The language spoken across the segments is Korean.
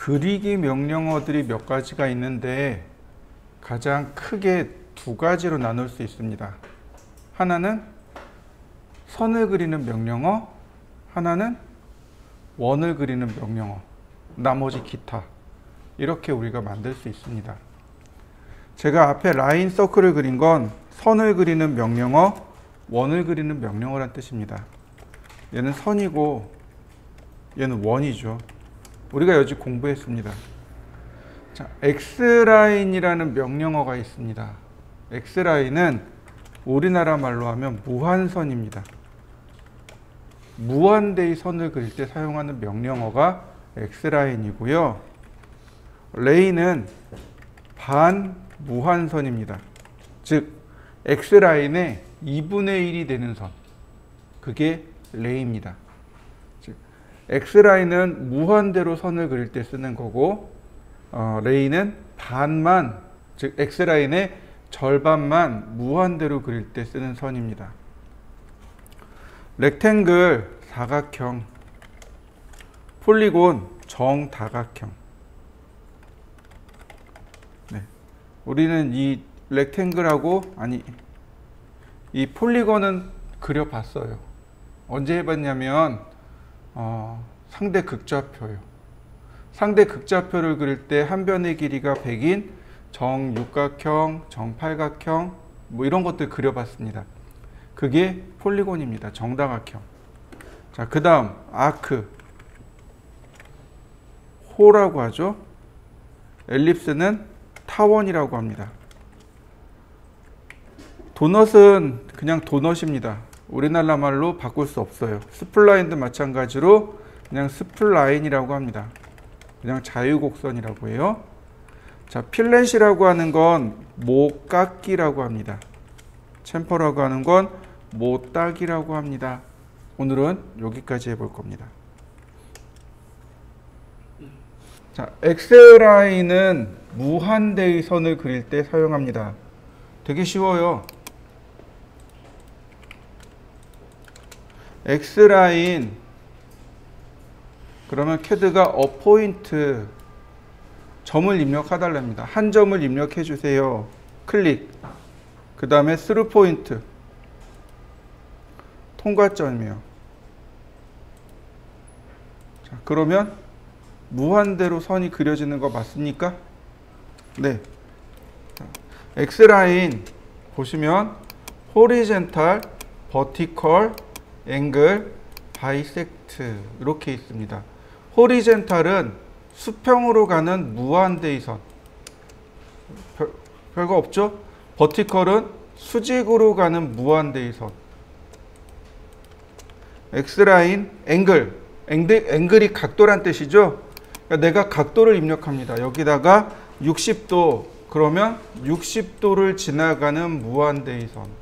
그리기 명령어들이 몇 가지가 있는데 가장 크게 두 가지로 나눌 수 있습니다. 하나는 선을 그리는 명령어, 하나는 원을 그리는 명령어, 나머지 기타. 이렇게 우리가 만들 수 있습니다. 제가 앞에 라인 서클을 그린 건 선을 그리는 명령어, 원을 그리는 명령어란 뜻입니다. 얘는 선이고 얘는 원이죠. 우리가 여지 공부했습니다. 자, X라인이라는 명령어가 있습니다. X라인은 우리나라 말로 하면 무한선입니다. 무한대의 선을 그릴 때 사용하는 명령어가 X라인이고요. 레인은 반무한선입니다. 즉 X라인의 2분의 1이 되는 선, 그게 레인입니다. 즉 X라인은 무한대로 선을 그릴 때 쓰는 거고, 레인은 반만, 즉 X라인의 절반만 무한대로 그릴 때 쓰는 선입니다. 렉탱글 사각형, 폴리곤 정다각형. 네. 우리는 이 렉탱글하고, 아니, 이 폴리곤은 그려봤어요. 언제 해봤냐면 상대 극좌표요. 상대 극좌표를 그릴 때 한 변의 길이가 100인 정육각형, 정팔각형 뭐 이런 것들 그려봤습니다. 그게 폴리곤입니다. 정다각형. 자, 그 다음 아크, 호라고 하죠. 엘립스는 타원이라고 합니다. 도넛은 그냥 도넛입니다. 우리나라 말로 바꿀 수 없어요. 스플라인도 마찬가지로 그냥 스플라인이라고 합니다. 그냥 자유곡선이라고 해요. 자, 필렛이라고 하는 건 모깎기라고 합니다. 챔퍼라고 하는 건 모따기라고 합니다. 오늘은 여기까지 해볼 겁니다. 자, X라인은 무한대의 선을 그릴 때 사용합니다. 되게 쉬워요. X라인, 그러면 캐드가 어포인트, 점을 입력하달랍니다. 한 점을 입력해 주세요. 클릭. 그 다음에 스루 포인트, 통과점이에요. 자, 그러면 무한대로 선이 그려지는 거 맞습니까? 네. 자, X라인 보시면 호리젠탈, 버티컬, 앵글, 바이섹트 이렇게 있습니다. 호리젠탈은 수평으로 가는 무한대의 선. 별거 없죠? 버티컬은 수직으로 가는 무한대의 선. X라인, 앵글이 각도란 뜻이죠? 그러니까 내가 각도를 입력합니다. 여기다가 60도, 그러면 60도를 지나가는 무한대의 선.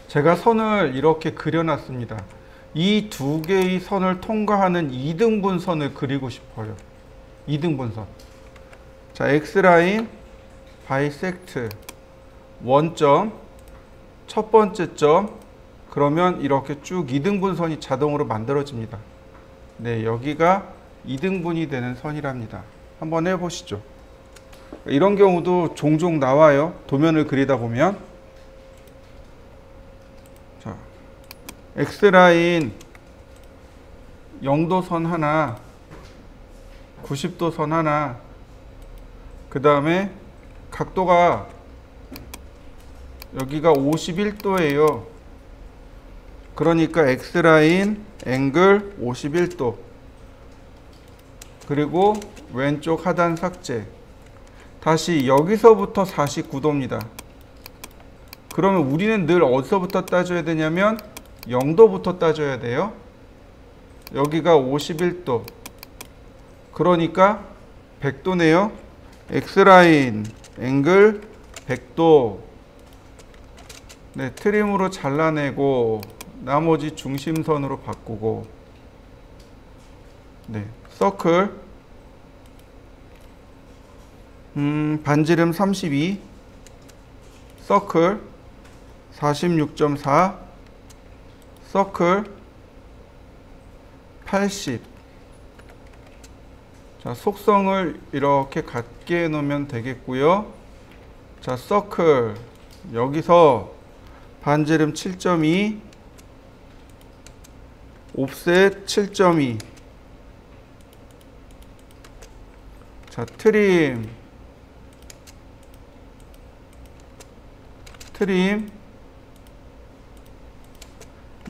제가 선을 이렇게 그려놨습니다. 이 두 개의 선을 통과하는 2등분 선을 그리고 싶어요. 2등분 선. 자, X라인, 바이섹트, 원점, 첫 번째 점, 그러면 이렇게 쭉 2등분 선이 자동으로 만들어집니다. 네, 여기가 2등분이 되는 선이랍니다. 한번 해보시죠. 이런 경우도 종종 나와요. 도면을 그리다 보면. 자, X라인 0도 선 하나, 90도 선 하나, 그 다음에 각도가 여기가 51도예요. 그러니까 X라인 앵글 51도, 그리고 왼쪽 하단 삭제. 다시 여기서부터 49도입니다. 그러면 우리는 늘 어디서부터 따져야 되냐면 0도부터 따져야 돼요. 여기가 51도, 그러니까 100도네요. X라인 앵글 100도. 네, 트림으로 잘라내고 나머지 중심선으로 바꾸고. 네, 서클, 반지름 32, 서클 46.4, 서클 80. 자, 속성을 이렇게 같게 해 놓으면 되겠고요. 자, 서클 여기서 반지름 7.2, 옵셋 7.2. 자, 트림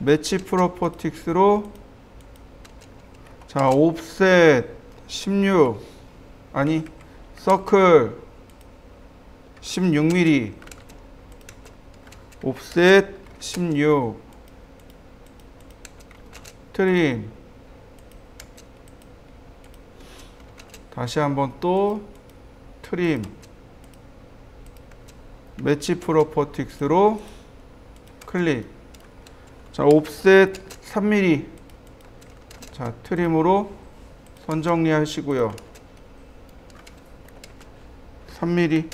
매치 프로퍼틱스로 자, 옵셋 16 아니 서클 16mm 옵셋 16 트림 다시 한번 또 트림 매치 프로퍼틱스로 클릭. 자, 옵셋 3mm. 자, 트림으로 선 정리하시고요. 3mm.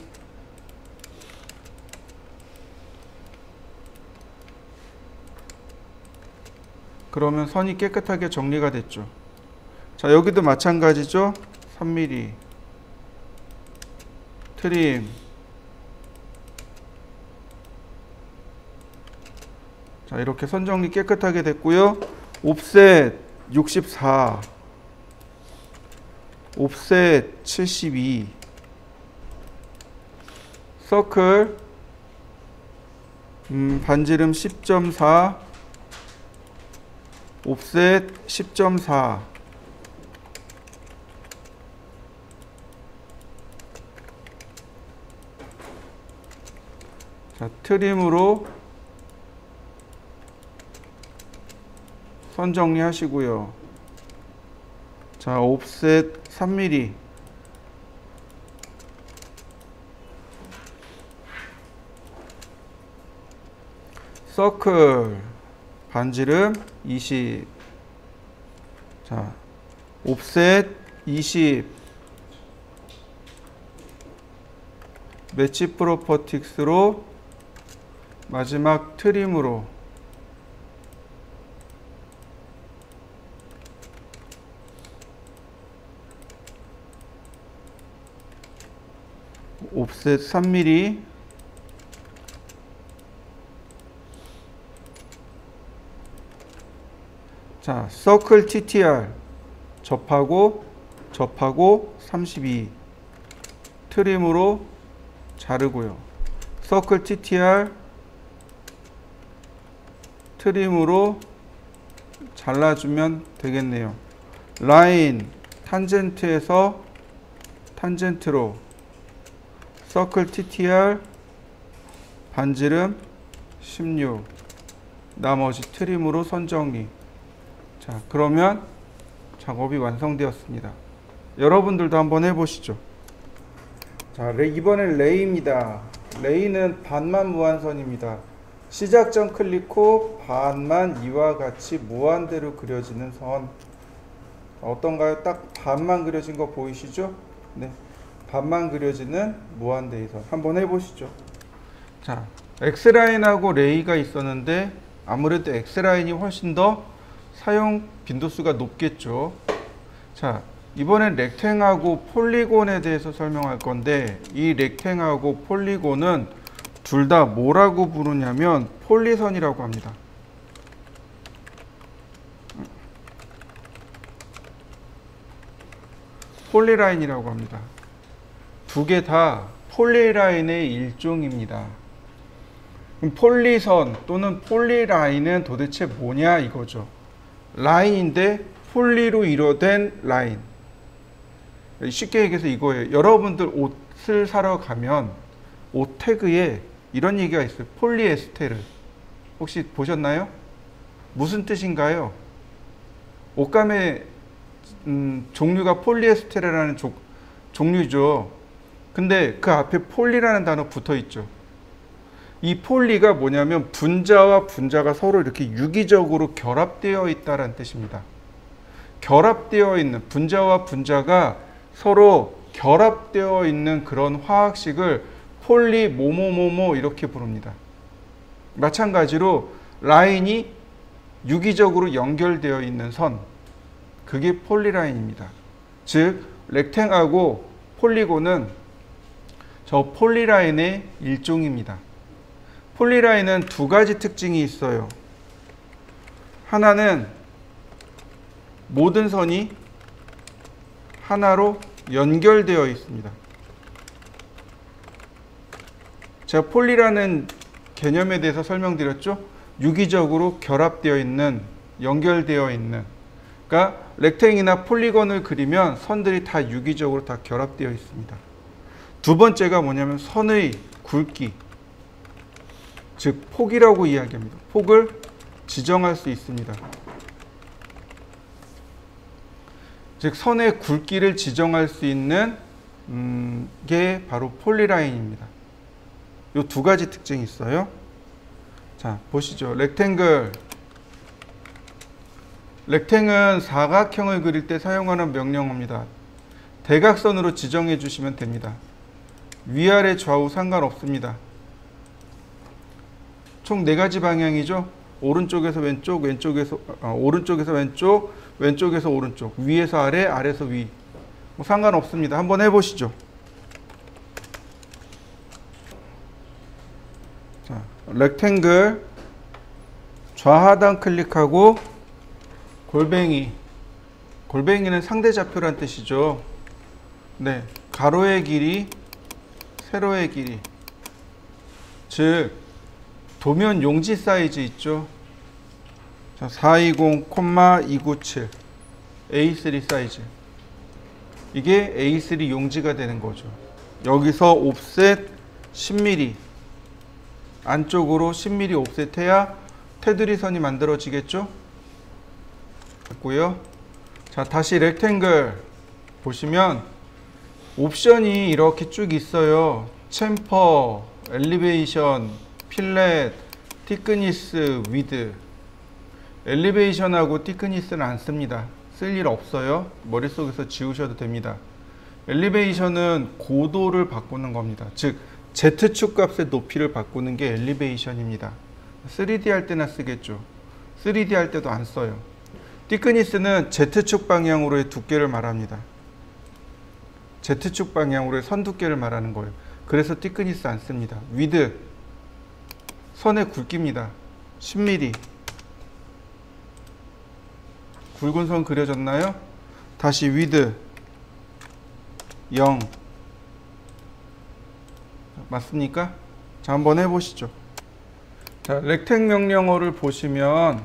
그러면 선이 깨끗하게 정리가 됐죠. 자, 여기도 마찬가지죠. 3mm. 트림. 자, 이렇게 선 정리 깨끗하게 됐고요. 옵셋 64, 옵셋 72, 서클 반지름 10.4, 옵셋 10.4. 자, 트림으로 선 정리하시고요. 자, 옵셋 3mm. 서클 반지름 20. 자, 옵셋 20. 매치 프로퍼틱스로 마지막 트림으로 옵셋 3mm. 자, 서클 TTR 접하고 32 트림으로 자르고요. 서클 TTR 트림으로 잘라주면 되겠네요. 라인 탄젠트에서 탄젠트로 서클 TTR 반지름 16 나머지 트림으로 선 정리. 자, 그러면 작업이 완성되었습니다. 여러분들도 한번 해보시죠. 자, 이번엔 레이입니다. 레이는 반만 무한선입니다. 시작점 클릭 후 반만 이와 같이 무한대로 그려지는 선. 어떤가요? 딱 반만 그려진 거 보이시죠? 네, 반만 그려지는 무한대의 선 한번 해보시죠. 자, X라인하고 레이가 있었는데 아무래도 X라인이 훨씬 더 사용 빈도수가 높겠죠. 자, 이번엔 렉탱하고 폴리곤에 대해서 설명할 건데, 이 렉탱하고 폴리곤은 둘 다 뭐라고 부르냐면 폴리선이라고 합니다. 폴리라인이라고 합니다. 두 개 다 폴리라인의 일종입니다. 그럼 폴리선 또는 폴리라인은 도대체 뭐냐 이거죠. 라인인데 폴리로 이루어진 라인. 쉽게 얘기해서 이거예요. 여러분들 옷을 사러 가면 옷 태그에 이런 얘기가 있어요. 폴리에스테르. 혹시 보셨나요? 무슨 뜻인가요? 옷감의 종류가 폴리에스테르라는 종류죠. 근데 그 앞에 폴리라는 단어 붙어 있죠. 이 폴리가 뭐냐면 분자와 분자가 서로 이렇게 유기적으로 결합되어 있다는 뜻입니다. 결합되어 있는 분자와 분자가 서로 결합되어 있는 그런 화학식을 폴리 뭐뭐뭐뭐 이렇게 부릅니다. 마찬가지로 라인이 유기적으로 연결되어 있는 선, 그게 폴리라인입니다. 즉 렉탱하고 폴리곤은 저 폴리라인의 일종입니다. 폴리라인은 두 가지 특징이 있어요. 하나는 모든 선이 하나로 연결되어 있습니다. 제가 폴리라는 개념에 대해서 설명드렸죠. 유기적으로 결합되어 있는, 연결되어 있는. 그러니까 렉탱이나 폴리곤을 그리면 선들이 다 유기적으로 다 결합되어 있습니다. 두 번째가 뭐냐면 선의 굵기, 즉 폭이라고 이야기합니다. 폭을 지정할 수 있습니다. 즉 선의 굵기를 지정할 수 있는 게 바로 폴리라인입니다. 이 두 가지 특징이 있어요. 자, 보시죠. 렉탱은 사각형을 그릴 때 사용하는 명령어입니다. 대각선으로 지정해 주시면 됩니다. 위아래 좌우 상관없습니다. 총 4가지 방향이죠. 오른쪽에서 왼쪽, 오른쪽에서 왼쪽, 왼쪽에서 오른쪽, 위에서 아래, 아래에서 위. 뭐 상관없습니다. 한번 해보시죠. 자, 렉탱글 좌하단 클릭하고 골뱅이는 상대좌표란 뜻이죠. 네, 가로의 길이, 세로의 길이, 즉 도면 용지 사이즈 있죠. 자, 420,297 A3 사이즈. 이게 A3 용지가 되는 거죠. 여기서 옵셋 10mm, 안쪽으로 10mm 옵셋 해야 테두리 선이 만들어지겠죠. 됐고요. 자, 다시 렉탱글 보시면 옵션이 이렇게 쭉 있어요. 챔퍼, 엘리베이션, 필렛, 티크니스, 위드. 엘리베이션하고 티크니스는 안 씁니다. 쓸 일 없어요. 머릿속에서 지우셔도 됩니다. 엘리베이션은 고도를 바꾸는 겁니다. 즉 Z축 값의 높이를 바꾸는 게 엘리베이션입니다. 3D 할 때나 쓰겠죠. 3D 할 때도 안 써요. 티크니스는 Z축 방향으로의 두께를 말합니다. Z축 방향으로의 선 두께를 말하는 거예요. 그래서 티크니스 안 씁니다. 위드, 선의 굵기입니다. 10mm. 굵은 선 그려졌나요? 다시 위드 0. 맞습니까? 자, 한번 해보시죠. 자, 렉탱 명령어를 보시면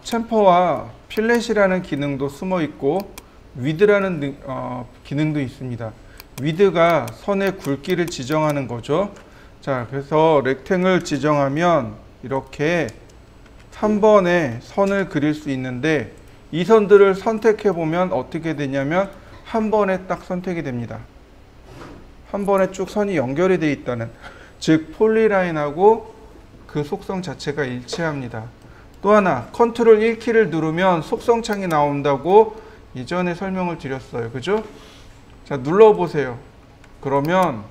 챔퍼와 필렛이라는 기능도 숨어 있고 위드라는 기능도 있습니다. 위드가 선의 굵기를 지정하는 거죠. 자, 그래서 렉탱을 지정하면 이렇게 한 번에 선을 그릴 수 있는데 이 선들을 선택해 보면 어떻게 되냐면 한 번에 딱 선택이 됩니다. 한 번에 쭉 선이 연결이 되어 있다는, 즉 폴리라인하고 그 속성 자체가 일치합니다. 또 하나, 컨트롤 1키를 누르면 속성 창이 나온다고 이전에 설명을 드렸어요. 그죠? 자, 눌러보세요. 그러면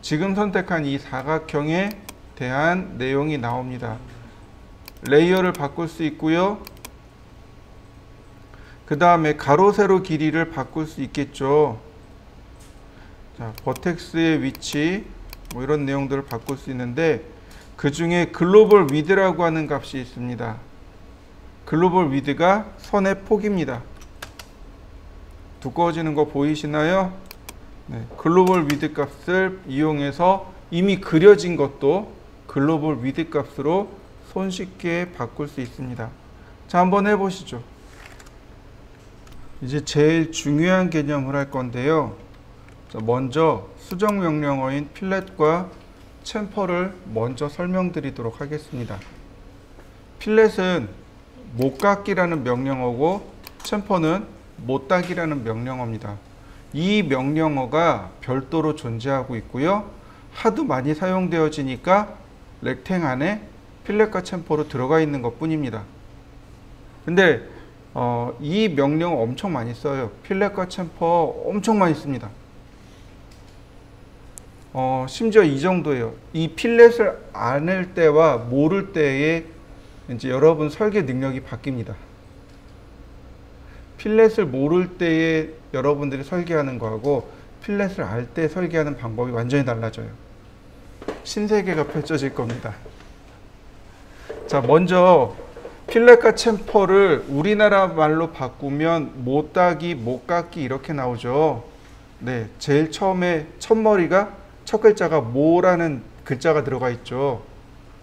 지금 선택한 이 사각형에 대한 내용이 나옵니다. 레이어를 바꿀 수 있고요. 그 다음에 가로 세로 길이를 바꿀 수 있겠죠. 자, 버텍스의 위치 뭐 이런 내용들을 바꿀 수 있는데 그 중에 글로벌 위드라고 하는 값이 있습니다. 글로벌 위드가 선의 폭입니다. 두꺼워지는 거 보이시나요? 네, 글로벌 위드 값을 이용해서 이미 그려진 것도 글로벌 위드 값으로 손쉽게 바꿀 수 있습니다. 자, 한번 해보시죠. 이제 제일 중요한 개념을 할 건데요. 자, 먼저 수정 명령어인 필렛과 챔퍼를 먼저 설명드리도록 하겠습니다. 필렛은 못깎기라는 명령어고 챔퍼는 못따기라는 명령어입니다. 이 명령어가 별도로 존재하고 있고요. 하도 많이 사용되어지니까 렉탱 안에 필렛과 챔퍼로 들어가 있는 것 뿐입니다. 근데 이 명령어 엄청 많이 써요. 필렛과 챔퍼 엄청 많이 씁니다. 심지어 이 정도예요. 이 필렛을 알 때와 모를 때에 이제 여러분 설계 능력이 바뀝니다. 필렛을 모를 때에 여러분들이 설계하는 거하고 필렛을 알 때 설계하는 방법이 완전히 달라져요. 신세계가 펼쳐질 겁니다. 자, 먼저 필렛과 챔퍼를 우리나라 말로 바꾸면 못따기, 못깎기 이렇게 나오죠. 네, 제일 처음에 첫머리가 첫 글자가 모라는 글자가 들어가 있죠.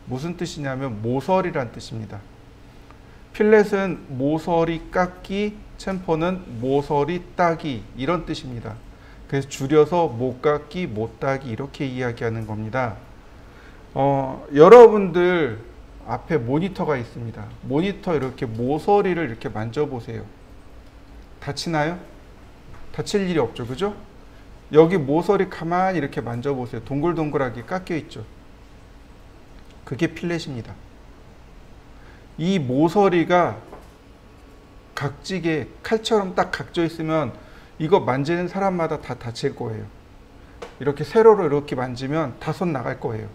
무슨 뜻이냐면 모서리란 뜻입니다. 필렛은 모서리 깎기, 챔퍼는 모서리 따기 이런 뜻입니다. 그래서 줄여서 못깎기, 못따기 이렇게 이야기하는 겁니다. 여러분들 앞에 모니터가 있습니다. 모니터 이렇게 모서리를 이렇게 만져보세요. 다치나요? 다칠 일이 없죠, 그죠? 여기 모서리 가만히 이렇게 만져보세요. 동글동글하게 깎여 있죠. 그게 필렛입니다. 이 모서리가 각지게 칼처럼 딱 각져 있으면 이거 만지는 사람마다 다 다칠 거예요. 이렇게 세로로 이렇게 만지면 다 손 나갈 거예요.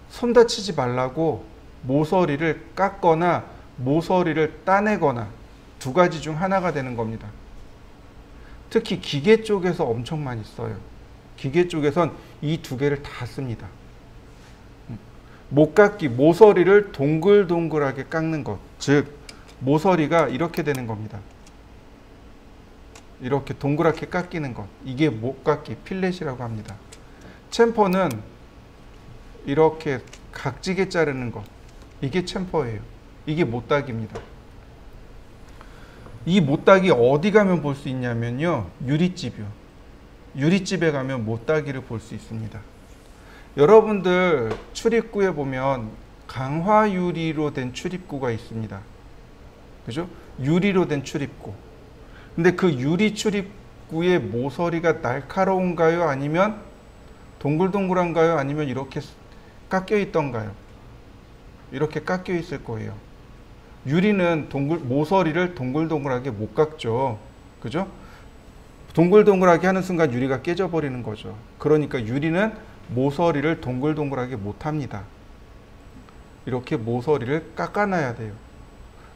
손 다치지 말라고 모서리를 깎거나 모서리를 따내거나 두 가지 중 하나가 되는 겁니다. 특히 기계 쪽에서 엄청 많이 써요. 기계 쪽에선 이 두 개를 다 씁니다. 못깎기, 모서리를 동글동글하게 깎는 것. 즉, 모서리가 이렇게 되는 겁니다. 이렇게 동그랗게 깎이는 것. 이게 못깎기, 필렛이라고 합니다. 챔퍼는 이렇게 각지게 자르는 것. 이게 챔퍼예요. 이게 못따기입니다. 이 못따기 어디 가면 볼 수 있냐면요. 유리집이요. 유리집에 가면 못따기를 볼 수 있습니다. 여러분들 출입구에 보면 강화유리로 된 출입구가 있습니다. 그죠? 유리로 된 출입구. 근데 그 유리 출입구의 모서리가 날카로운가요? 아니면 동글동글한가요? 아니면 이렇게 깎여 있던가요? 이렇게 깎여 있을 거예요. 유리는 모서리를 동글동글하게 못 깎죠. 그죠? 동글동글하게 하는 순간 유리가 깨져버리는 거죠. 그러니까 유리는 모서리를 동글동글하게 못 합니다. 이렇게 모서리를 깎아놔야 돼요.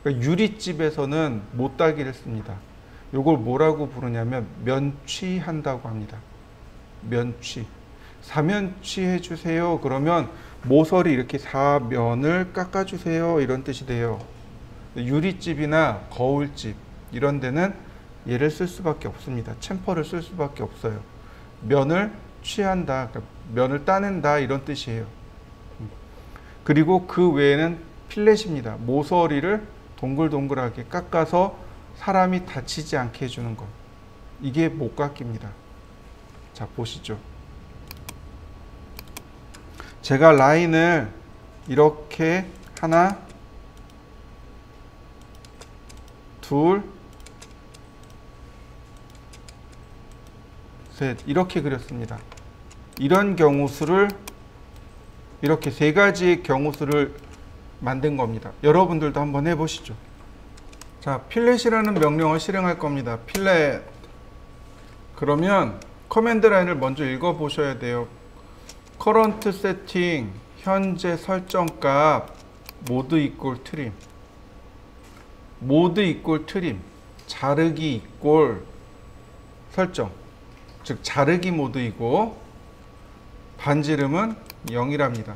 그러니까 유리집에서는 못따기를 씁니다. 이걸 뭐라고 부르냐면 면취한다고 합니다. 면취. 사면취 해주세요. 그러면 모서리 이렇게 사면을 깎아주세요. 이런 뜻이 돼요. 유리집이나 거울집 이런 데는 얘를 쓸 수밖에 없습니다. 챔퍼를 쓸 수밖에 없어요. 면을 취한다, 그러니까 면을 따낸다 이런 뜻이에요. 그리고 그 외에는 필렛입니다. 모서리를 동글동글하게 깎아서 사람이 다치지 않게 해주는 것. 이게 못깎기입니다. 자, 보시죠. 제가 라인을 이렇게 하나, 둘, 셋 이렇게 그렸습니다. 이런 경우수를 이렇게 세 가지의 경우수를 만든 겁니다. 여러분들도 한번 해보시죠. 자, 필렛이라는 명령을 실행할 겁니다. 필렛. 그러면 커맨드 라인을 먼저 읽어 보셔야 돼요. current setting, 현재 설정값 mode equal trim. mode equal trim. 자르기 equal 설정. 즉 자르기 모드이고 반지름은 0이랍니다.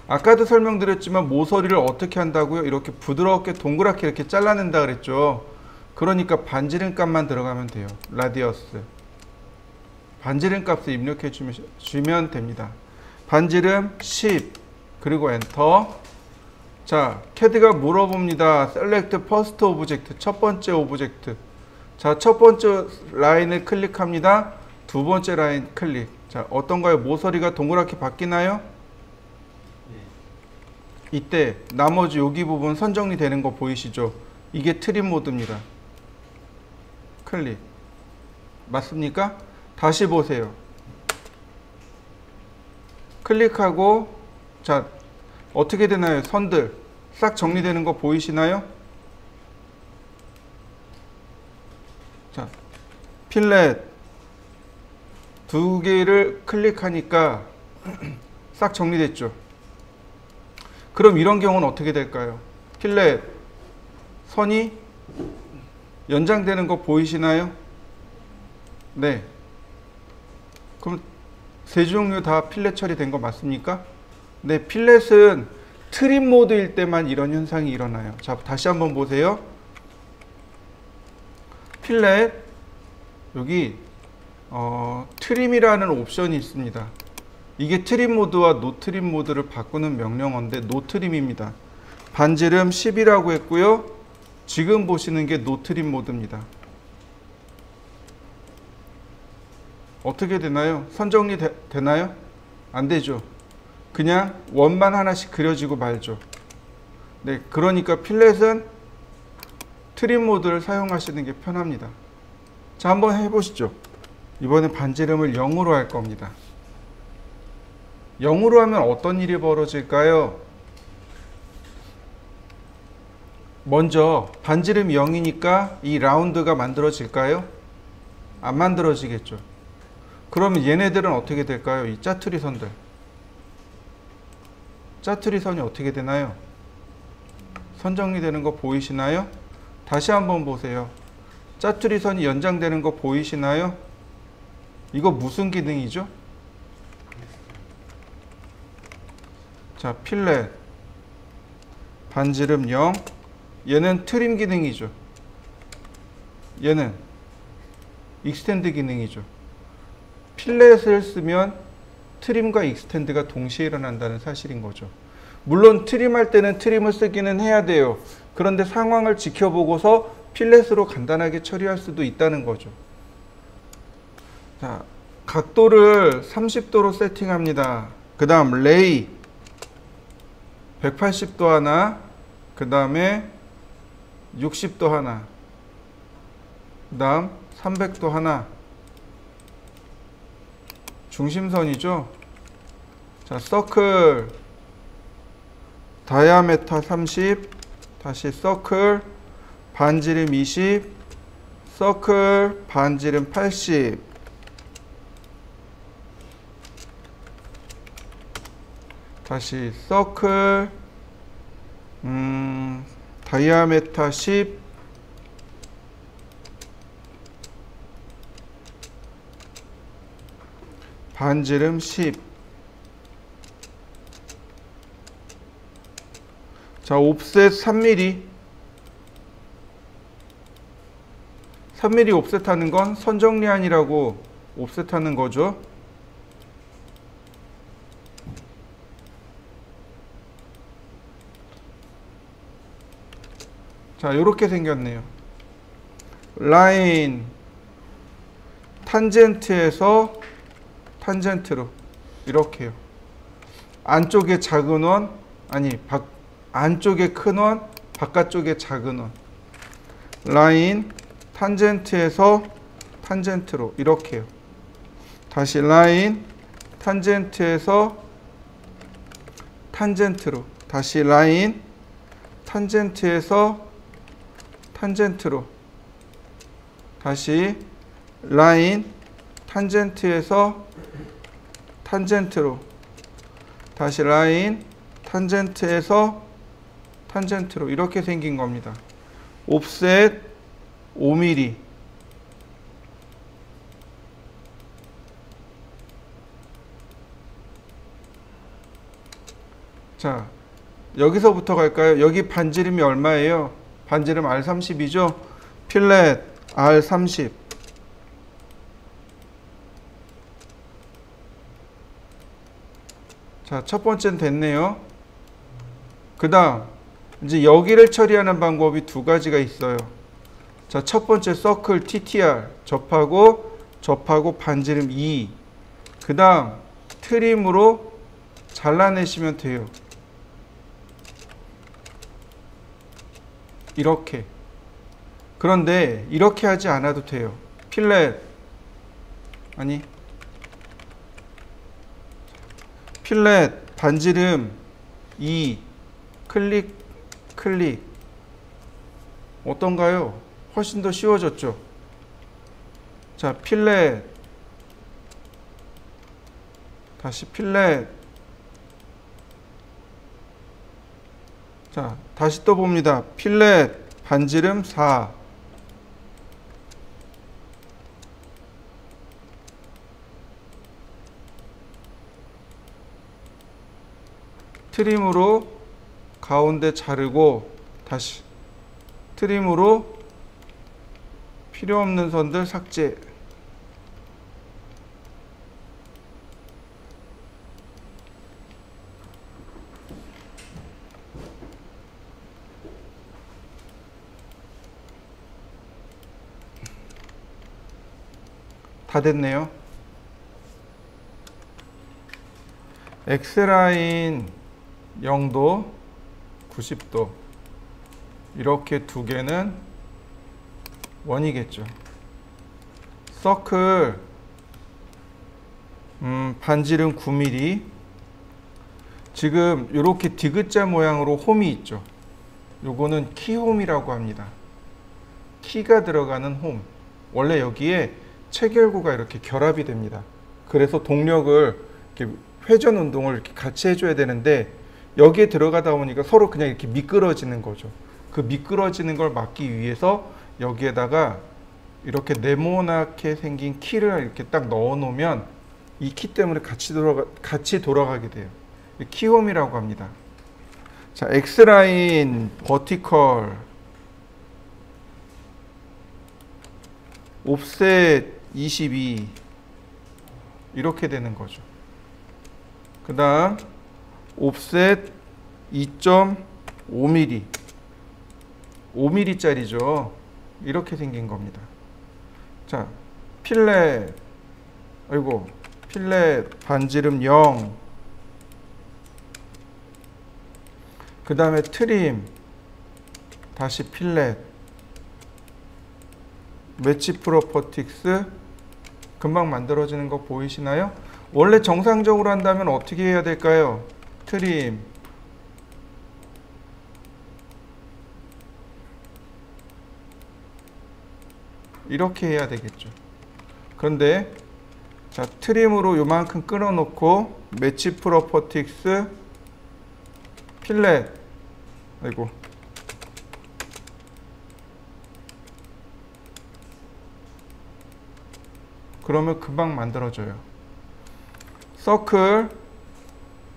아까도 설명드렸지만 모서리를 어떻게 한다고요? 이렇게 부드럽게 동그랗게 이렇게 잘라낸다 그랬죠. 그러니까 반지름 값만 들어가면 돼요. 라디어스. 반지름 값을 입력해 주면 됩니다. 반지름 10 그리고 엔터. 자, CAD가 물어봅니다. Select First Object, 첫 번째 오브젝트. 자, 첫 번째 라인을 클릭합니다. 두 번째 라인 클릭. 자, 어떤가요? 모서리가 동그랗게 바뀌나요? 이때 나머지 여기 부분 선정리 되는 거 보이시죠? 이게 트림 모드입니다. 클릭. 맞습니까? 다시 보세요. 클릭하고 자, 어떻게 되나요? 선들 싹 정리되는 거 보이시나요? 자, 필렛 두 개를 클릭하니까 싹 정리됐죠. 그럼 이런 경우는 어떻게 될까요? 필렛 선이 연장되는 거 보이시나요? 네. 그럼 세 종류 다 필렛 처리된 거 맞습니까? 네, 필렛은 트림 모드일 때만 이런 현상이 일어나요. 자, 다시 한번 보세요. 필렛 여기 트림이라는 옵션이 있습니다. 이게 트림 모드와 노 트림 모드를 바꾸는 명령어인데 노 트림입니다. 반지름 10이라고 했고요. 지금 보시는 게 노 트림 모드입니다. 어떻게 되나요? 선정리 되나요? 안 되죠. 그냥 원만 하나씩 그려지고 말죠. 네, 그러니까 필렛은 트림 모드를 사용하시는 게 편합니다. 자, 한번 해보시죠. 이번에 반지름을 0으로 할 겁니다. 0으로 하면 어떤 일이 벌어질까요? 먼저 반지름이 0이니까 이 라운드가 만들어질까요? 안 만들어지겠죠. 그러면 얘네들은 어떻게 될까요? 이 짜투리 선들. 짜투리 선이 어떻게 되나요? 선 정리되는 거 보이시나요? 다시 한번 보세요. 짜투리 선이 연장되는 거 보이시나요? 이거 무슨 기능이죠? 자, 필렛 반지름 0. 얘는 트림 기능이죠. 얘는 익스텐드 기능이죠. 필렛을 쓰면 트림과 익스텐드가 동시에 일어난다는 사실인 거죠. 물론 트림할 때는 트림을 쓰기는 해야 돼요. 그런데 상황을 지켜보고서 필렛으로 간단하게 처리할 수도 있다는 거죠. 자, 각도를 30도로 세팅합니다. 그 다음 레이 180도 하나, 그 다음에 60도 하나, 그 다음 300도 하나. 중심선이죠. 자, 서클 다이아메타 30, 다시 서클 반지름 20, 서클 반지름 80. 다시 서클 다이아메타 10, 반지름 10. 자, 옵셋 3mm. 3mm 옵셋 하는 건 선정리안이라고 옵셋 하는 거죠. 자, 이렇게 생겼네요. 라인 탄젠트에서 탄젠트로 이렇게요. 안쪽에 작은 원, 아니 안쪽에 큰 원, 바깥쪽에 작은 원. 라인 탄젠트에서 탄젠트로 이렇게요. 다시 라인 탄젠트에서 탄젠트로, 다시 라인 탄젠트에서 탄젠트로, 다시 라인 탄젠트에서 탄젠트로, 다시 라인 탄젠트에서 탄젠트로 이렇게 생긴 겁니다. 옵셋 5mm. 자, 여기서부터 갈까요? 여기 반지름이 얼마예요? 반지름 R30이죠? 필렛 R30. 자, 첫 번째는 됐네요. 그 다음 이제 여기를 처리하는 방법이 두 가지가 있어요. 자, 첫 번째 서클 TTR 접하고 반지름 2. 그 다음 트림으로 잘라내시면 돼요. 이렇게. 그런데 이렇게 하지 않아도 돼요. 필렛 반지름 2 클릭. 어떤가요? 훨씬 더 쉬워졌죠? 자, 필렛 다시 필렛. 자, 다시 또 봅니다. 필렛 반지름 4. 트림으로 가운데 자르고 다시 트림으로 필요 없는 선들 삭제. 다 됐네요. X라인 0도, 90도 이렇게 두 개는 원이겠죠. 서클 반지름 9mm. 지금 이렇게 디귿자 모양으로 홈이 있죠. 요거는 키홈이라고 합니다. 키가 들어가는 홈. 원래 여기에 체결구가 이렇게 결합이 됩니다. 그래서 동력을 이렇게 회전 운동을 이렇게 같이 해줘야 되는데 여기에 들어가다 보니까 서로 그냥 이렇게 미끄러지는 거죠. 그 미끄러지는 걸 막기 위해서 여기에다가 이렇게 네모나게 생긴 키를 이렇게 딱 넣어 놓으면 이 키 때문에 같이 돌아가게 돼요. 키홈이라고 합니다. 자, X라인 버티컬 옵셋 22 이렇게 되는 거죠. 그 다음 옵셋 2.5mm 5mm 짜리죠. 이렇게 생긴 겁니다. 자, 필렛 필렛 반지름 0. 그 다음에 트림 다시 필렛 매치 프로퍼틱스 금방 만들어지는 거 보이시나요? 원래 정상적으로 한다면 어떻게 해야 될까요? 트림 이렇게 해야 되겠죠. 그런데 자, 트림으로 요만큼 끊어놓고 매치 프로퍼틱스 필렛 그러면 금방 만들어져요. 서클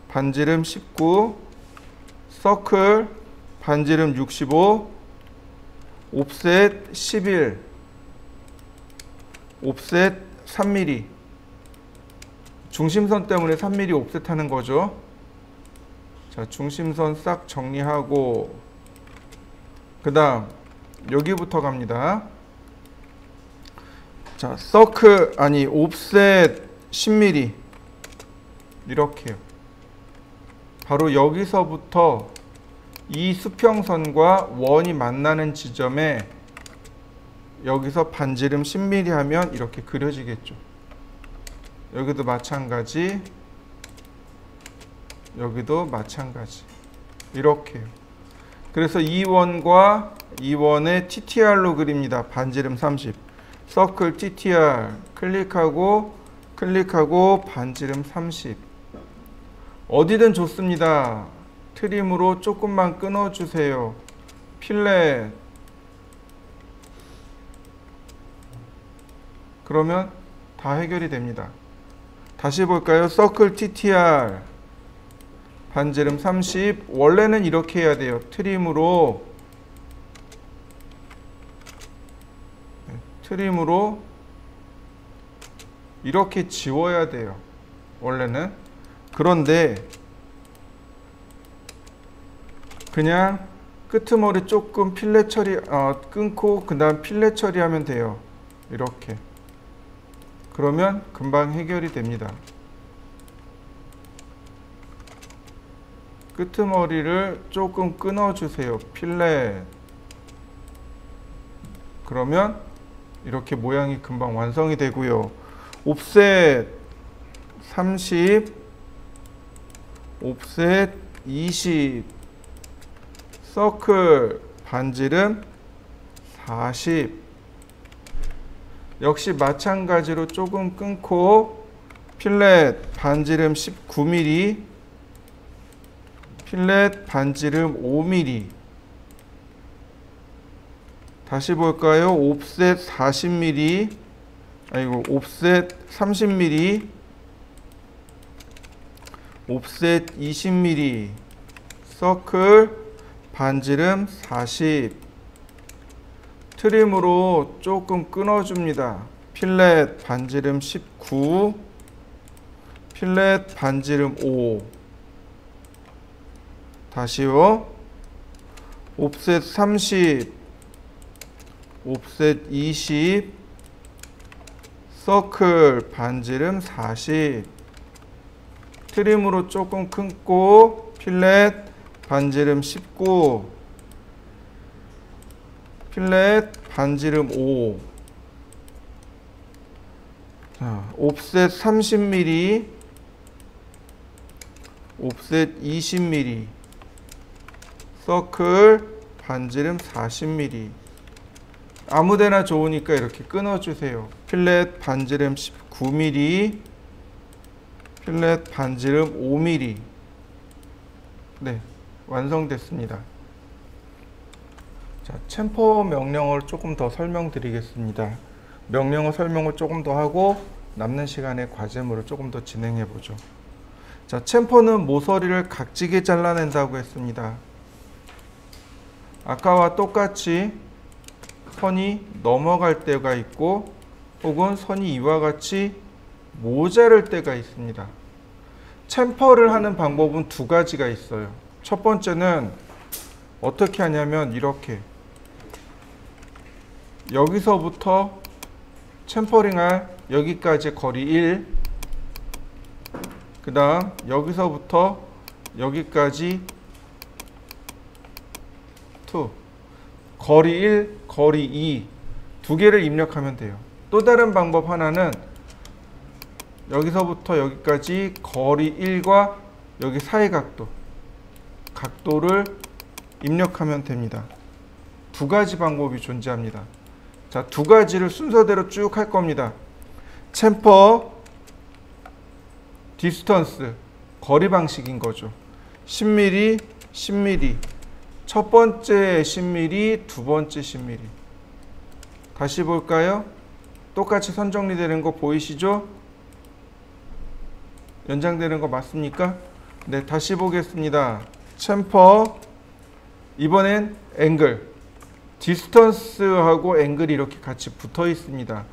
반지름 19, 서클 반지름 65, 옵셋 11, 옵셋 3mm. 중심선 때문에 3mm 옵셋 하는 거죠. 자, 중심선 싹 정리하고 그 다음 여기부터 갑니다. 자, 서클 옵셋 10mm 이렇게요. 바로 여기서부터 이 수평선과 원이 만나는 지점에 여기서 반지름 10mm 하면 이렇게 그려지겠죠. 여기도 마찬가지, 여기도 마찬가지 이렇게요. 그래서 이 원과 이 원의 TTR로 그립니다. 반지름 30. 서클 TTR 클릭하고 반지름 30. 어디든 좋습니다. 트림으로 조금만 끊어주세요. 필렛. 그러면 다 해결이 됩니다. 다시 볼까요? 서클 TTR 반지름 30. 원래는 이렇게 해야 돼요. 트림으로 이렇게 지워야 돼요. 원래는. 그런데 그냥 끄트머리 조금 필렛 처리 끊고 그 다음 필렛 처리하면 돼요. 이렇게. 그러면 금방 해결이 됩니다. 끄트머리를 조금 끊어주세요. 필렛. 그러면 이렇게 모양이 금방 완성이 되고요. 옵셋 30, 옵셋 20, 서클 반지름 40. 역시 마찬가지로 조금 끊고 필렛 반지름 19mm, 필렛 반지름 5mm. 다시 볼까요? 옵셋 40mm, 옵셋 30mm, 옵셋 20mm. 서클 반지름 40. 트림으로 조금 끊어줍니다. 필렛 반지름 19. 필렛 반지름 5. 다시요. 옵셋 30. 옵셋 20. 서클 반지름 40. 트림으로 조금 끊고 필렛 반지름 19. 필렛 반지름 5. 자, 옵셋 30mm. 옵셋 20mm. 서클 반지름 40mm. 아무데나 좋으니까 이렇게 끊어주세요. 필렛 반지름 19mm. 필렛 반지름 5mm. 네, 완성됐습니다. 자, 챔퍼 명령어를 조금 더 설명드리겠습니다. 명령어 설명을 조금 더 하고 남는 시간에 과제물을 조금 더 진행해 보죠. 자, 챔퍼는 모서리를 각지게 잘라낸다고 했습니다. 아까와 똑같이 선이 넘어갈 때가 있고 혹은 선이 이와 같이 모자랄 때가 있습니다. 챔퍼를 하는 방법은 두 가지가 있어요. 첫 번째는 어떻게 하냐면 이렇게 여기서부터 챔퍼링할 여기까지 거리 1, 그 다음 여기서부터 여기까지 2, 거리 1, 거리 2 두 개를 입력하면 돼요. 또 다른 방법 하나는 여기서부터 여기까지 거리 1과 여기 사이 각도를 입력하면 됩니다. 두 가지 방법이 존재합니다. 자, 두 가지를 순서대로 쭉 할 겁니다. 챔퍼 디스턴스 거리 방식인 거죠. 10mm, 10mm. 첫 번째 10mm, 두 번째 10mm. 다시 볼까요? 똑같이 선 정리되는 거 보이시죠? 연장되는 거 맞습니까? 네, 다시 보겠습니다. 챔퍼, 이번엔 앵글. 디스턴스하고 앵글이 이렇게 같이 붙어 있습니다.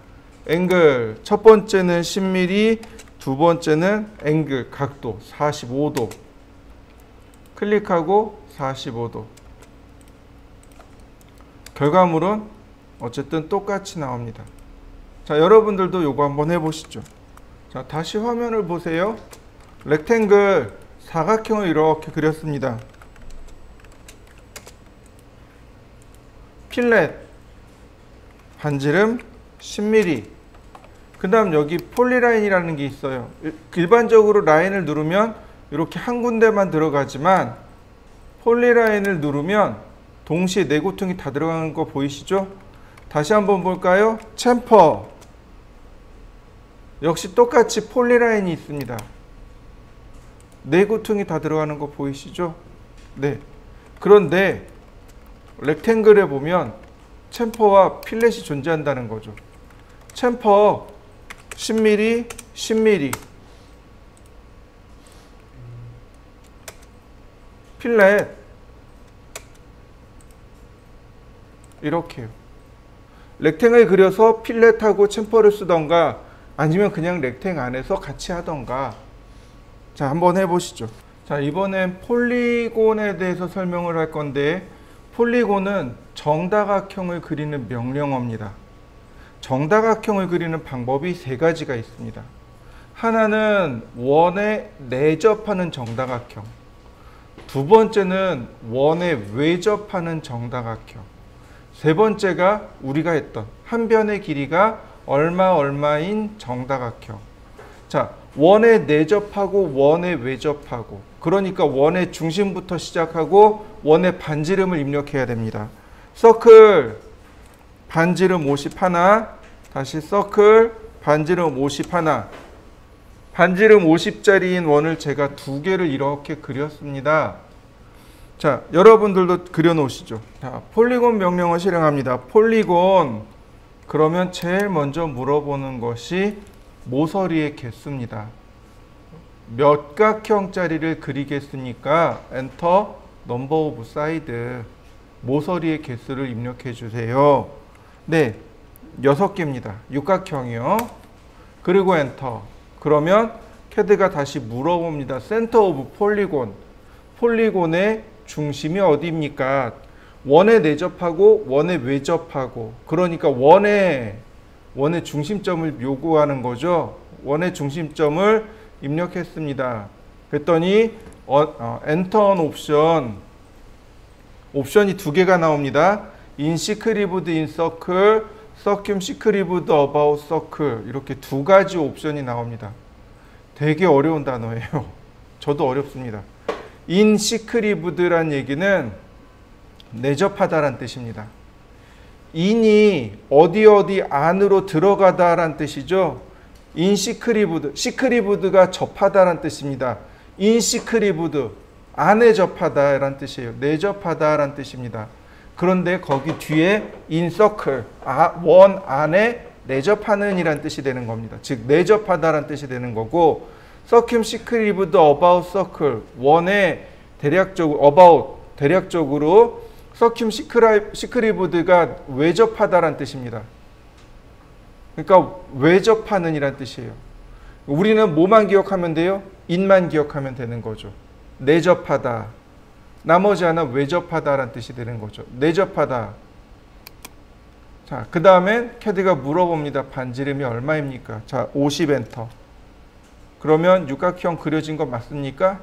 앵글, 첫 번째는 10mm, 두 번째는 앵글, 각도 45도. 클릭하고 45도. 결과물은 어쨌든 똑같이 나옵니다. 자, 여러분들도 요거 한번 해보시죠. 자, 다시 화면을 보세요. 렉탱글 사각형을 이렇게 그렸습니다. 필렛 반지름 10mm. 그 다음 여기 폴리라인이라는 게 있어요. 일반적으로 라인을 누르면 이렇게 한 군데만 들어가지만 폴리라인을 누르면 동시에 네 고퉁이 다 들어가는 거 보이시죠? 다시 한번 볼까요? 챔퍼 역시 똑같이 폴리라인이 있습니다. 네 고퉁이 다 들어가는 거 보이시죠? 네. 그런데 렉탱글에 보면 챔퍼와 필렛이 존재한다는 거죠. 챔퍼 10mm, 10mm. 필렛 이렇게요. 렉탱을 그려서 필렛하고 챔퍼를 쓰던가 아니면 그냥 렉탱 안에서 같이 하던가. 자, 한번 해보시죠. 자, 이번엔 폴리곤에 대해서 설명을 할 건데 폴리곤은 정다각형을 그리는 명령어입니다. 정다각형을 그리는 방법이 세 가지가 있습니다. 하나는 원에 내접하는 정다각형, 두 번째는 원에 외접하는 정다각형, 세 번째가 우리가 했던 한 변의 길이가 얼마인 정다각형. 자, 원에 내접하고 원에 외접하고, 그러니까 원의 중심부터 시작하고 원의 반지름을 입력해야 됩니다. 서클 반지름 51, 다시 서클 반지름 51. 반지름 50짜리인 원을 제가 두 개를 이렇게 그렸습니다. 자, 여러분들도 그려 놓으시죠. 자, 폴리곤 명령어 실행합니다. 폴리곤, 그러면 제일 먼저 물어보는 것이 모서리의 개수입니다. 몇 각형짜리를 그리겠습니까? 엔터. 넘버 오브 사이드, 모서리의 개수를 입력해 주세요. 네, 6개입니다. 육각형이요. 그리고 엔터. 그러면 CAD가 다시 물어봅니다. 센터 오브 폴리곤. 폴리곤의 중심이 어디입니까? 원에 내접하고 원에 외접하고, 그러니까 원의 중심점을 요구하는 거죠. 원의 중심점을 입력했습니다. 그랬더니 엔터 옵션이 2개가 나옵니다. 인시크리브드 인서클, 서큐시크리브드 어바웃 서클, 이렇게 2가지 옵션이 나옵니다. 되게 어려운 단어예요. 저도 어렵습니다. 인시크리브드란 얘기는 내접하다란 뜻입니다. 인이 어디 안으로 들어가다란 뜻이죠. 인시크리브드, 시크리브드가 접하다란 뜻입니다. 인시크리브드, 안에 접하다란 뜻이에요. 내접하다란 뜻입니다. 그런데 거기 뒤에 인서클, 원 안에 내접하는 이란 뜻이 되는 겁니다. 즉 내접하다란 뜻이 되는 거고, 서큐시크리브드 어바웃 서클, 원에 대략적으로 서큐시크리브드가 외접하다란 뜻입니다. 그러니까 외접하는 이란 뜻이에요. 우리는 뭐만 기억하면 돼요? 인만 기억하면 되는 거죠. 내접하다. 나머지 하나 외접하다란 뜻이 되는 거죠. 내접하다. 자, 그 다음에 CAD가 물어봅니다. 반지름이 얼마입니까? 자, 50 엔터. 그러면 육각형 그려진 거 맞습니까?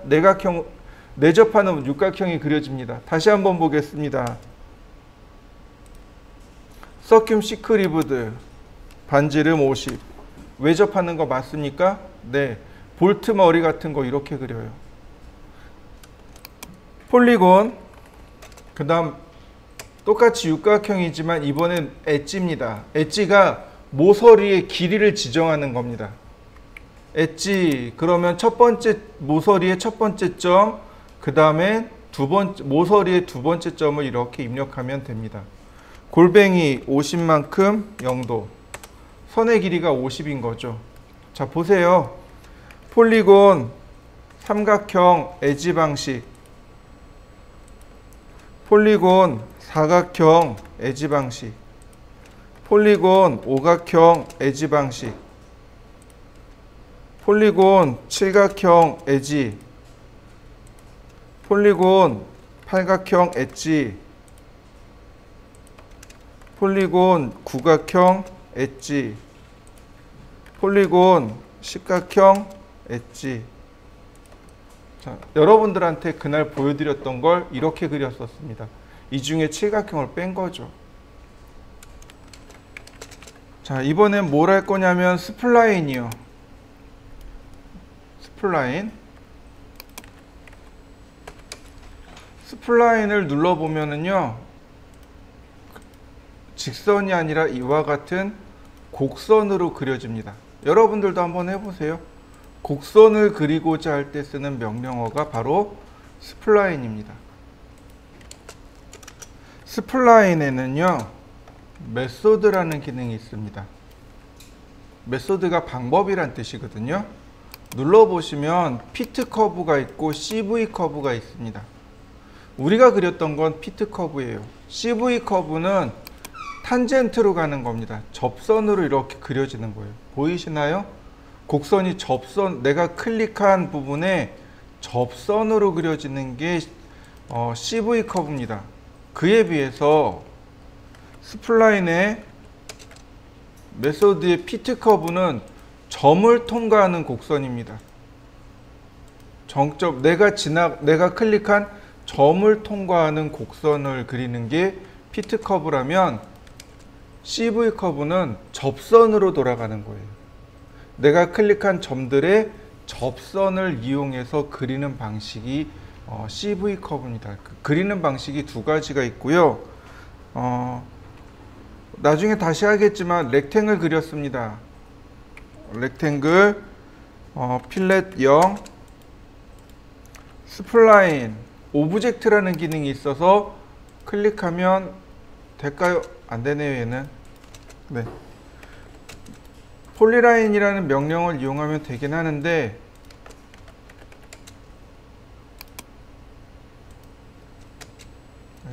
내접하는 육각형이 그려집니다. 다시 한번 보겠습니다. 서큐시크리브드 반지름 50. 외접하는 거 맞습니까? 네. 볼트 머리 같은 거 이렇게 그려요. 폴리곤, 그 다음 똑같이 육각형이지만 이번엔 엣지입니다. 엣지가 모서리의 길이를 지정하는 겁니다. 엣지, 그러면 첫 번째 모서리의 첫 번째 점, 그 다음에 모서리의 두 번째 점을 이렇게 입력하면 됩니다. 골뱅이 50만큼 0도, 선의 길이가 50인 거죠. 자, 보세요. 폴리곤 삼각형 엣지 방식, 폴리곤 사각형 엣지 방식, 폴리곤 오각형 엣지 방식, 폴리곤 칠각형 엣지, 폴리곤 팔각형 엣지, 폴리곤 구각형 엣지, 폴리곤 십각형 엣지. 자, 여러분들한테 그날 보여드렸던 걸 이렇게 그렸었습니다. 이 중에 칠각형을 뺀 거죠. 자, 이번엔 뭘 할 거냐면 스플라인이요. 스플라인을 눌러보면은요, 직선이 아니라 이와 같은 곡선으로 그려집니다. 여러분들도 한번 해보세요. 곡선을 그리고자 할 때 쓰는 명령어가 바로 스플라인입니다. 스플라인에는요, 메소드라는 기능이 있습니다. 메소드가 방법이란 뜻이거든요. 눌러보시면 피트 커브가 있고 CV 커브가 있습니다. 우리가 그렸던 건 피트 커브예요. CV 커브는 탄젠트로 가는 겁니다. 접선으로 이렇게 그려지는 거예요. 보이시나요? 곡선이 내가 클릭한 부분에 접선으로 그려지는 게 CV 커브입니다. 그에 비해서 스플라인의 메소드의 피트 커브는 점을 통과하는 곡선입니다. 정점, 내가 클릭한 점을 통과하는 곡선을 그리는 게 피트 커브라면, CV 커브는 접선으로 돌아가는 거예요. 내가 클릭한 점들의 접선을 이용해서 그리는 방식이 CV 커브입니다. 그리는 방식이 두 가지가 있고요. 나중에 다시 하겠지만 렉탱글 그렸습니다. 렉탱글, 필렛 0, 스플라인, 오브젝트라는 기능이 있어서 클릭하면 될까요? 안 되네요, 얘는. 네. 폴리라인이라는 명령을 이용하면 되긴 하는데,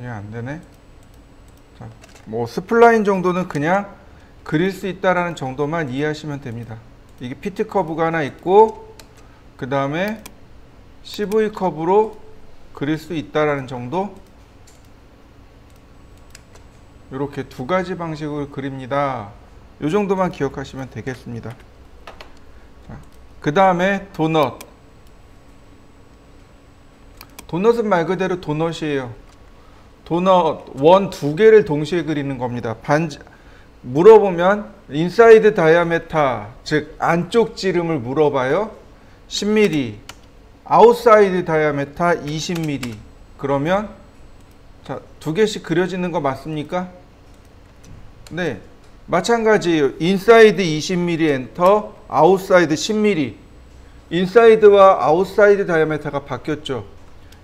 이게 안 되네. 자, 뭐 스플라인 정도는 그냥 그릴 수 있다라는 정도만 이해하시면 됩니다. 이게 피트 커브가 하나 있고 그 다음에 CV 커브로 그릴 수 있다라는 정도. 이렇게 두 가지 방식으로 그립니다. 이 정도만 기억하시면 되겠습니다. 그 다음에 도넛. 도넛은 말 그대로 도넛이에요. 도넛 원 두 개를 동시에 그리는 겁니다. 물어보면 인사이드 다이아메타, 즉 안쪽 지름을 물어봐요. 10mm, 아웃사이드 다이아메타 20mm. 그러면 자, 두 개씩 그려지는 거 맞습니까? 네, 마찬가지예요. 인사이드 20mm 엔터, 아웃사이드 10mm. 인사이드와 아웃사이드 다이아메타가 바뀌었죠.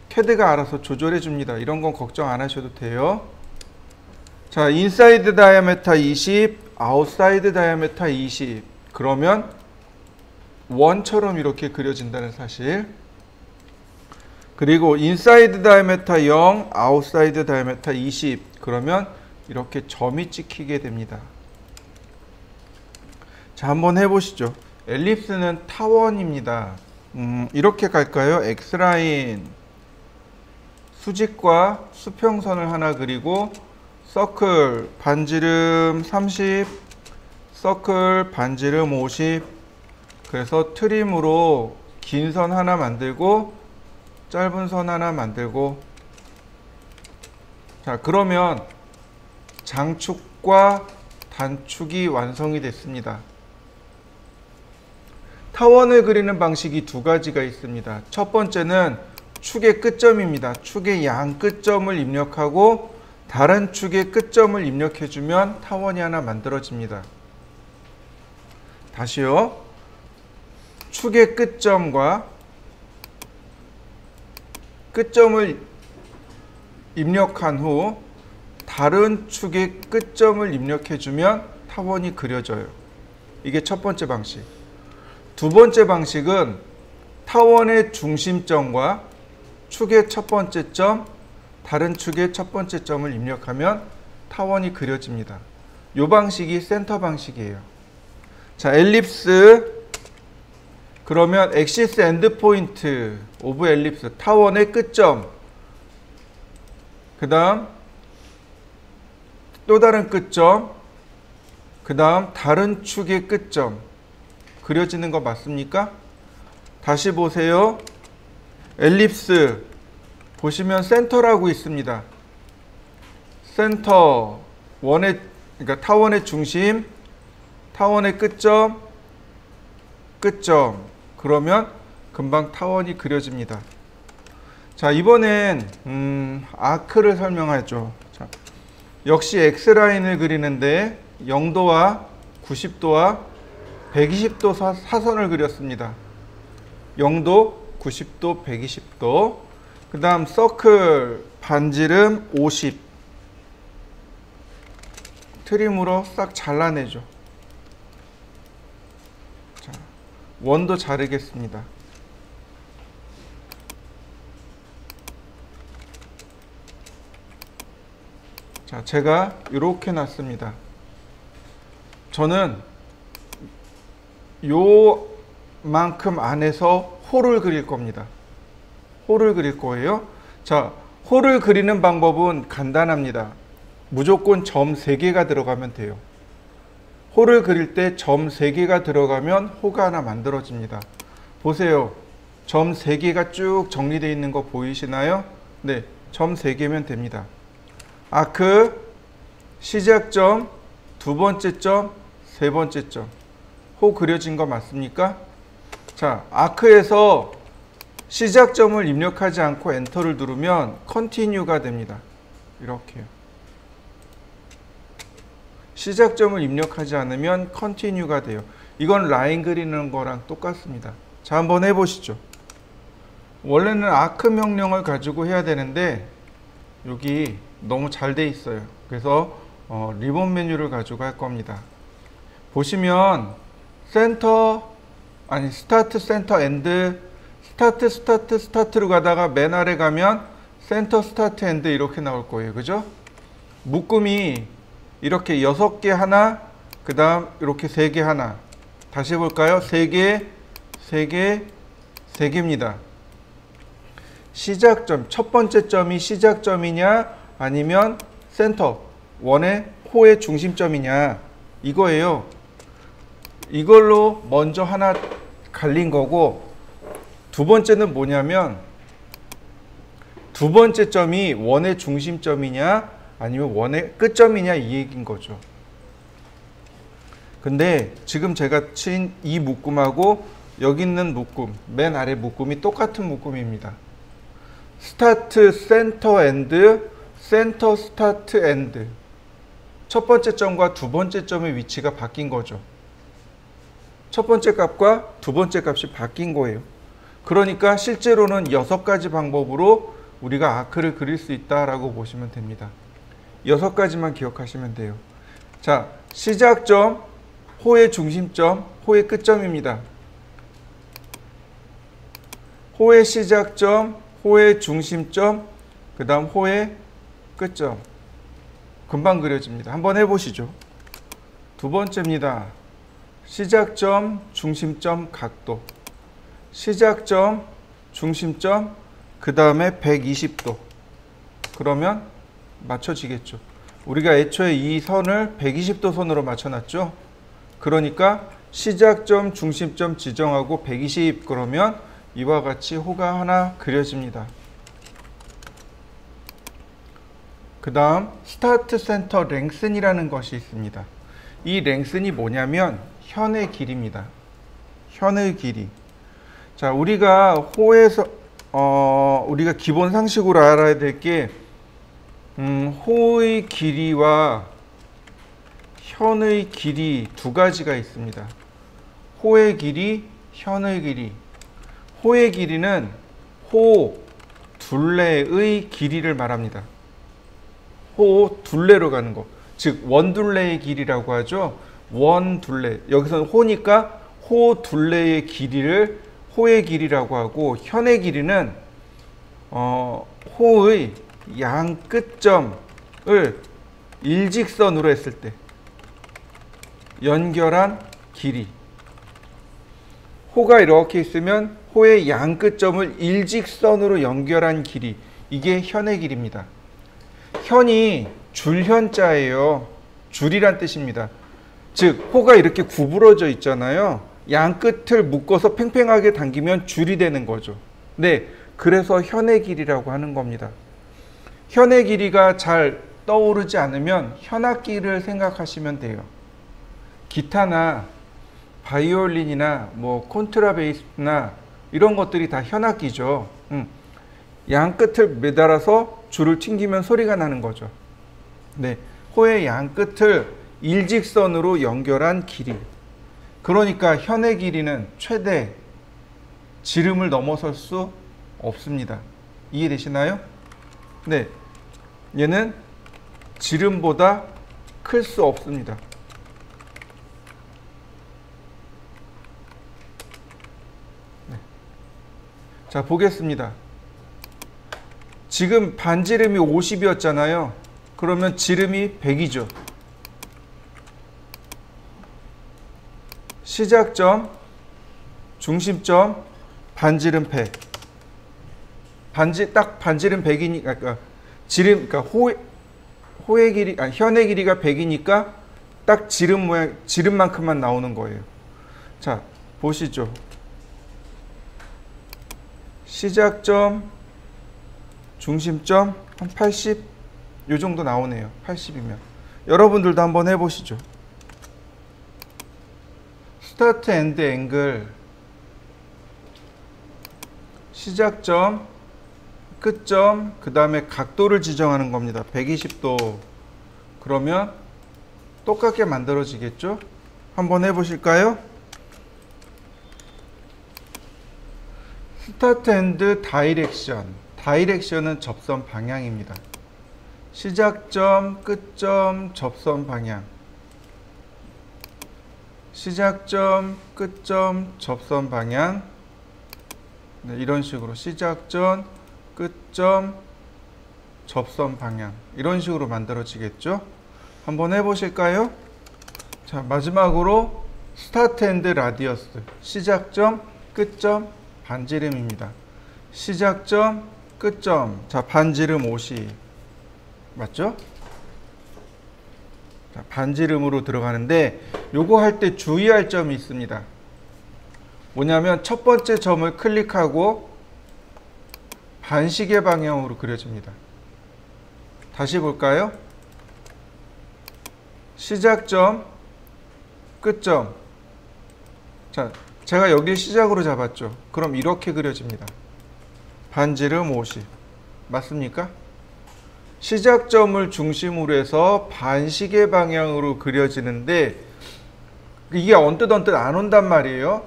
캐드가 알아서 조절해 줍니다. 이런 건 걱정 안 하셔도 돼요. 자, 인사이드 다이아메타 20, 아웃사이드 다이아메타 20. 그러면 원처럼 이렇게 그려진다는 사실. 그리고 인사이드 다이아메타 0, 아웃사이드 다이아메타 20. 그러면 이렇게 점이 찍히게 됩니다. 자, 한번 해보시죠. 엘립스는 타원입니다. 이렇게 갈까요? X라인 수직과 수평선을 하나 그리고 서클 반지름 30, 서클 반지름 50. 그래서 트림으로 긴 선 하나 만들고 짧은 선 하나 만들고. 자, 그러면 장축과 단축이 완성이 됐습니다. 타원을 그리는 방식이 두 가지가 있습니다. 첫 번째는 축의 끝점입니다. 축의 양 끝점을 입력하고 다른 축의 끝점을 입력해주면 타원이 하나 만들어집니다. 다시요. 축의 끝점과 끝점을 입력한 후 다른 축의 끝점을 입력해주면 타원이 그려져요. 이게 첫 번째 방식. 두 번째 방식은 타원의 중심점과 축의 첫 번째 점, 다른 축의 첫 번째 점을 입력하면 타원이 그려집니다. 이 방식이 센터 방식이에요. 자, 엘립스. 그러면 엑시스 엔드 포인트 오브 엘립스, 타원의 끝점. 그 다음 또 다른 끝점. 그 다음 다른 축의 끝점. 그려지는 거 맞습니까? 다시 보세요. 엘립스 보시면 센터라고 있습니다. 센터 원의, 그러니까 타원의 중심, 타원의 끝점, 끝점. 그러면 금방 타원이 그려집니다. 자, 이번엔 아크를 설명하죠. 자, 역시 X라인을 그리는데 0도와 90도와 120도 사선을 그렸습니다. 0도, 90도, 120도. 그 다음 서클 반지름 50. 트림으로 싹 잘라내죠. 자, 원도 자르겠습니다. 자, 제가 이렇게 놨습니다. 저는 요만큼 안에서 홀을 그릴 겁니다. 홀을 그릴 거예요. 자, 홀을 그리는 방법은 간단합니다. 무조건 점 3개가 들어가면 돼요. 홀을 그릴 때 점 3개가 들어가면 호가 하나 만들어집니다. 보세요. 점 3개가 쭉 정리되어 있는 거 보이시나요? 네, 점 3개면 됩니다. 아크, 시작점, 두 번째 점, 세 번째 점. 호 그려진 거 맞습니까? 자, 아크에서 시작점을 입력하지 않고 엔터를 누르면 컨티뉴가 됩니다. 이렇게요. 시작점을 입력하지 않으면 컨티뉴가 돼요. 이건 라인 그리는 거랑 똑같습니다. 자, 한번 해보시죠. 원래는 아크 명령을 가지고 해야 되는데 여기 너무 잘 돼 있어요. 그래서 리본 메뉴를 가지고 할 겁니다. 보시면 센터, 아니 스타트, 센터, 엔드, 스타트, 스타트, 스타트로 가다가 맨 아래 가면 센터 스타트 엔드 이렇게 나올 거예요. 그죠? 묶음이 이렇게 6개 하나, 그 다음 이렇게 3개 하나. 다시 해볼까요? 3개, 3개, 3개입니다. 시작점, 첫 번째 점이 시작점이냐 아니면 센터, 원의 호의 중심점이냐 이거예요. 이걸로 먼저 하나 갈린 거고, 두 번째는 뭐냐면 두 번째 점이 원의 중심점이냐 아니면 원의 끝점이냐 이 얘기인 거죠. 근데 지금 제가 친 이 묶음하고 여기 있는 묶음, 맨 아래 묶음이 똑같은 묶음입니다. 스타트 센터 엔드, 센터 스타트 엔드. 첫 번째 점과 두 번째 점의 위치가 바뀐 거죠. 첫 번째 값과 두 번째 값이 바뀐 거예요. 그러니까 실제로는 6가지 방법으로 우리가 아크를 그릴 수 있다라고 보시면 됩니다. 6가지만 기억하시면 돼요. 자, 시작점, 호의 중심점, 호의 끝점입니다. 호의 시작점, 호의 중심점, 그 다음 호의 끝점. 금방 그려집니다. 한번 해보시죠. 두 번째입니다. 시작점, 중심점, 각도. 시작점, 중심점, 그 다음에 120도. 그러면 맞춰지겠죠. 우리가 애초에 이 선을 120도 선으로 맞춰놨죠. 그러니까 시작점, 중심점 지정하고 120 그러면 이와 같이 호가 하나 그려집니다. 그 다음 스타트 센터 랭슨이라는 것이 있습니다. 이 랭슨이 뭐냐면 현의 길이입니다. 현의 길이. 자, 우리가 호에서 우리가 기본 상식으로 알아야 될 게 호의 길이와 현의 길이 두 가지가 있습니다. 호의 길이, 현의 길이. 호의 길이는 호 둘레의 길이를 말합니다. 호 둘레로 가는 거. 즉 원둘레의 길이라고 하죠. 원둘레. 여기서는 호니까 호 둘레의 길이를 호의 길이라고 하고, 현의 길이는 호의 양 끝점을 일직선으로 했을 때 연결한 길이. 호가 이렇게 있으면 호의 양 끝점을 일직선으로 연결한 길이. 이게 현의 길이입니다. 현이 줄현자예요. 줄이란 뜻입니다. 즉 호가 이렇게 구부러져 있잖아요. 양 끝을 묶어서 팽팽하게 당기면 줄이 되는 거죠. 네, 그래서 현의 길이라고 하는 겁니다. 현의 길이가 잘 떠오르지 않으면 현악기를 생각하시면 돼요. 기타나 바이올린이나 뭐 콘트라베이스나 이런 것들이 다 현악기죠. 양 끝을 매달아서 줄을 튕기면 소리가 나는 거죠. 네, 호의 양 끝을 일직선으로 연결한 길이. 그러니까 현의 길이는 최대 지름을 넘어설 수 없습니다. 이해되시나요? 네, 얘는 지름보다 클 수 없습니다. 네. 자, 보겠습니다. 지금 반지름이 50이었잖아요. 그러면 지름이 100이죠. 시작점, 중심점, 반지름 100. 딱 반지름 100이니까, 그러니까 지름, 그러니까 호의 길이, 현의 길이가 100이니까 딱 지름 모양, 지름만큼만 나오는 거예요. 자, 보시죠. 시작점, 중심점 한 80, 요 정도 나오네요. 80이면. 여러분들도 한번 해보시죠. 스타트 엔드 앵글, 시작점, 끝점, 그 다음에 각도를 지정하는 겁니다. 120도. 그러면 똑같게 만들어지겠죠? 한번 해보실까요? 스타트 엔드 다이렉션. 다이렉션은 접선 방향입니다. 시작점, 끝점, 접선 방향. 시작점, 끝점, 접선 방향. 네, 이런 식으로 시작점, 끝점, 접선 방향. 이런 식으로 만들어지겠죠? 한번 해보실까요? 자, 마지막으로 스타트 앤드 라디어스. 시작점, 끝점, 반지름입니다. 시작점, 끝점. 자, 반지름 50. 맞죠? 자, 반지름으로 들어가는데 요거 할 때 주의할 점이 있습니다. 뭐냐면 첫 번째 점을 클릭하고 반시계 방향으로 그려집니다. 다시 볼까요? 시작점, 끝점. 자, 제가 여기를 시작으로 잡았죠. 그럼 이렇게 그려집니다. 반지름 50. 맞습니까? 시작점을 중심으로 해서 반시계 방향으로 그려지는데 이게 언뜻 안 온단 말이에요.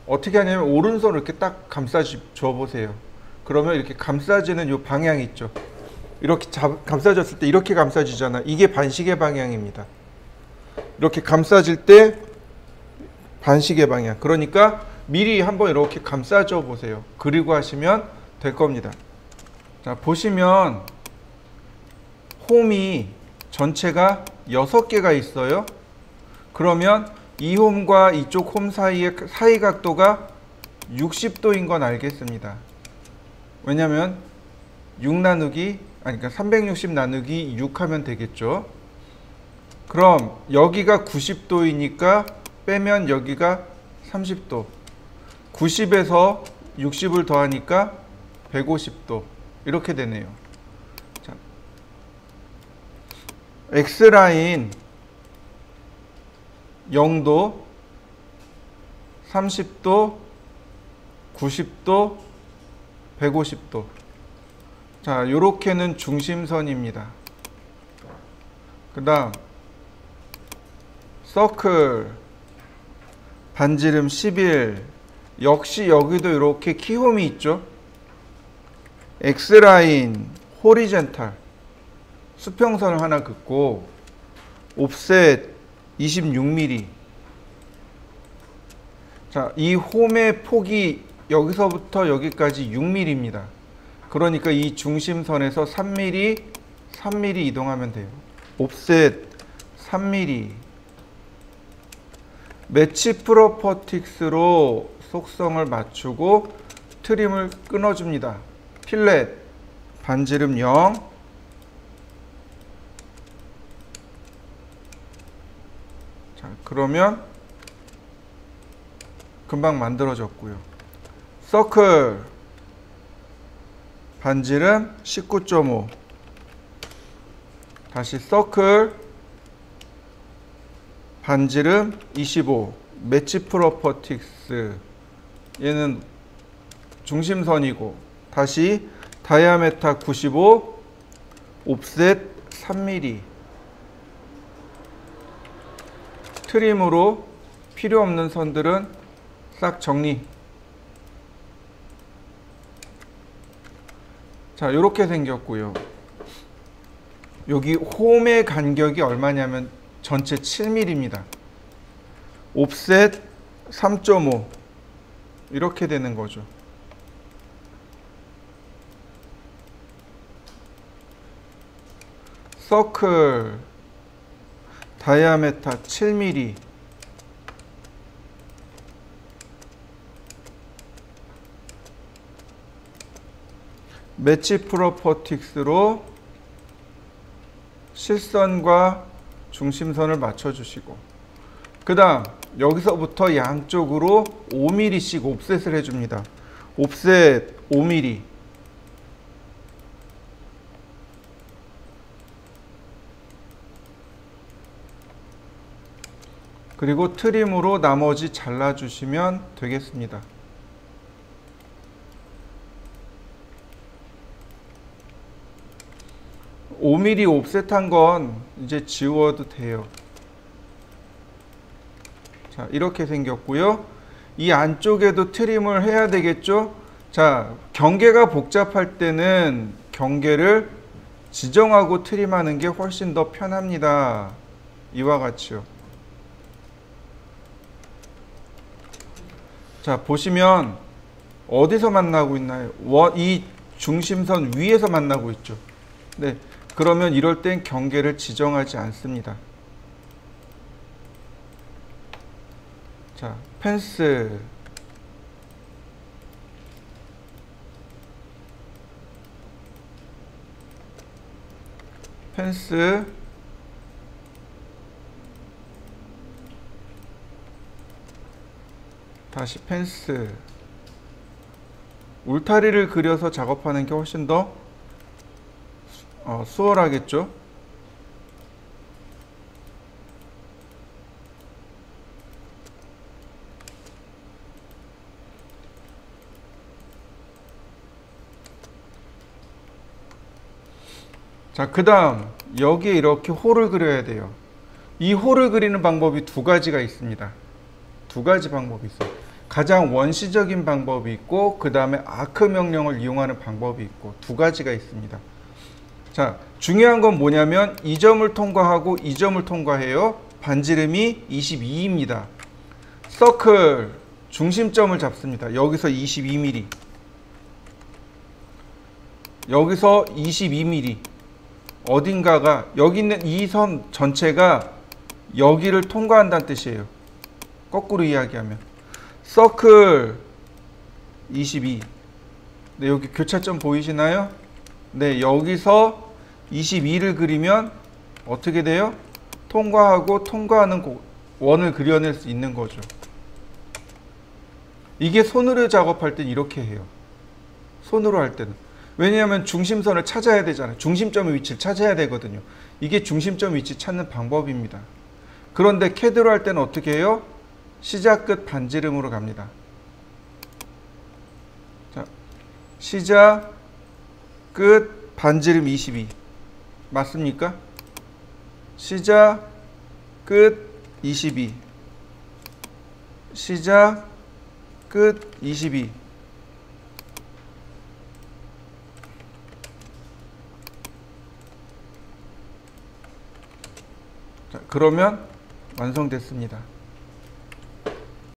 어떻게 하냐면 오른손을 이렇게 딱 감싸줘 보세요. 그러면 이렇게 감싸지는 이 방향이 있죠. 이렇게 감싸졌을 때 이렇게 감싸지잖아. 이게 반시계 방향입니다. 이렇게 감싸질 때 반시계 방향. 그러니까 미리 한번 이렇게 감싸줘 보세요. 그리고 하시면 될 겁니다. 자, 보시면 홈이 전체가 6개가 있어요. 그러면 이 홈과 이쪽 홈 사이의 사이 각도가 60도인 건 알겠습니다. 왜냐면 6 나누기, 아니 그러니까 360 나누기 6 하면 되겠죠. 그럼 여기가 90도이니까 빼면 여기가 30도. 90에서 60을 더하니까 150도. 이렇게 되네요. 자, X라인 0도, 30도, 90도, 150도. 자, 요렇게는 중심선입니다. 그 다음 서클 반지름 11. 역시 여기도 이렇게 키홈이 있죠. X라인 호리젠탈 수평선을 하나 긋고 옵셋 26mm. 자, 이 홈의 폭이 여기서부터 여기까지 6mm입니다. 그러니까 이 중심선에서 3mm, 3mm 이동하면 돼요. 옵셋 3mm. 매치 프로퍼틱스로 속성을 맞추고 트림을 끊어줍니다. 필렛 반지름 0. 자, 그러면 금방 만들어졌고요. 서클 반지름 19.5. 다시 서클 반지름 25. 매치 프로퍼틱스. 얘는 중심선이고, 다시 다이아메타 95, 옵셋 3mm. 트림으로 필요 없는 선들은 싹 정리. 자, 이렇게 생겼고요. 여기 홈의 간격이 얼마냐면 전체 7mm입니다. 옵셋 3.5. 이렇게 되는 거죠. 서클 다이아메타 7mm. 매치 프로퍼틱스로 실선과 중심선을 맞춰주시고, 그 다음 여기서부터 양쪽으로 5mm씩 옵셋을 해줍니다. 옵셋 5mm. 그리고 트림으로 나머지 잘라주시면 되겠습니다. (5mm) 옵셋한 건 이제 지워도 돼요. 자, 이렇게 생겼고요. 이 안쪽에도 트림을 해야 되겠죠. 자, 경계가 복잡할 때는 경계를 지정하고 트림하는 게 훨씬 더 편합니다. 이와 같이요. 자, 보시면 어디서 만나고 있나요? 이 중심선 위에서 만나고 있죠. 네, 그러면 이럴 땐 경계를 지정하지 않습니다. 자, 펜스 다시 펜스 울타리를 그려서 작업하는 게 훨씬 더 수월하겠죠. 자, 그 다음 여기에 이렇게 홀을 그려야 돼요. 이 홀을 그리는 방법이 두 가지가 있습니다. 두 가지 방법이 있어요. 가장 원시적인 방법이 있고 그 다음에 아크 명령을 이용하는 방법이 있고 두 가지가 있습니다. 자, 중요한 건 뭐냐면 이 점을 통과하고 이 점을 통과해요. 반지름이 22입니다. 서클 중심점을 잡습니다. 여기서 22mm, 여기서 22mm, 어딘가가 여기 있는 이 선 전체가 여기를 통과한다는 뜻이에요. 거꾸로 이야기하면 서클 22. 네, 여기 교차점 보이시나요? 네, 여기서 22를 그리면 어떻게 돼요? 통과하고 통과하는 원을 그려낼 수 있는 거죠. 이게 손으로 작업할 땐 이렇게 해요. 손으로 할 때는. 왜냐하면 중심선을 찾아야 되잖아요. 중심점의 위치를 찾아야 되거든요. 이게 중심점 위치 찾는 방법입니다. 그런데 캐드로 할 때는 어떻게 해요? 시작 끝 반지름으로 갑니다. 자, 시작 끝 반지름 22 맞습니까? 시작 끝 22 시작 끝 22. 자, 그러면 완성됐습니다.